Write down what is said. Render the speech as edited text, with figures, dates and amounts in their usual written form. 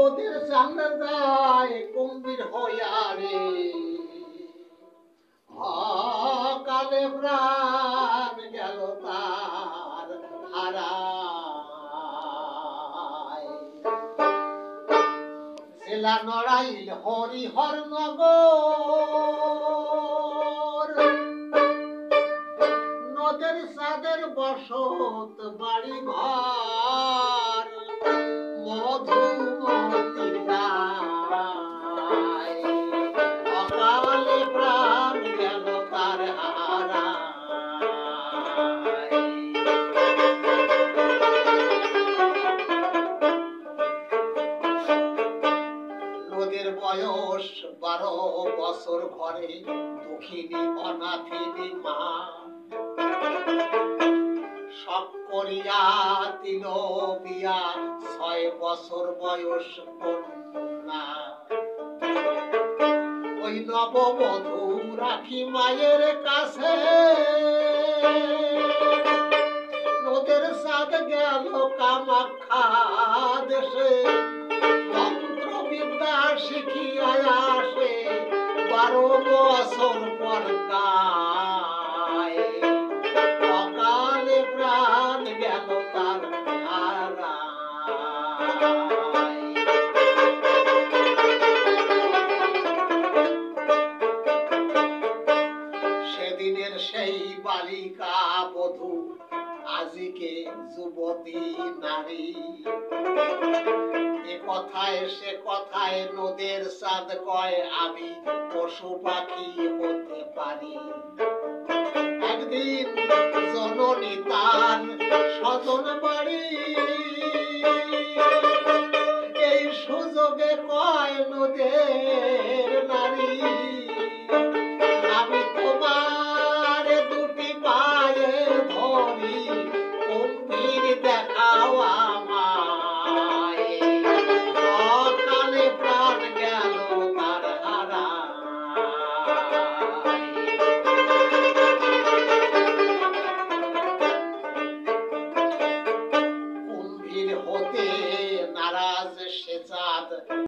নদীর সামনে যায় কুম্ভীর হইয়া রে, কালে প্রাণ গেল তার হারায়। জেলা নড়াইল হরিহর নগর, নদের সাদের বসত বাড়ি ঘর, মধুমতির গায় অকালে প্রাণ গেল তার হারায়। নদের বয়স 12 বছর, ঘরে দুঃখিনী অনাথিনী মা, সব করিয়া দিল বিয়া 6 বছর বয়স কন্যা। ওই নববধূ রাখি মায়ের কাছে, নদের সাদ গেল কামাখ্যা দেশে, মন্ত্রবিদ্যা শিখিয়া আসে 12 বছর পর কায়, অকালে প্রাণ গেল তার হারায়। সেদিনের সেই বালিকা বধূ আজিকে যুবতী নারী, এ কথায় সে কথায় নদের চাঁদ কয় আমি পশু পাখি হতে পারি। একদিন জননী তার স্বজন বাড়ি, এই সুযোগে কয় নদের নারী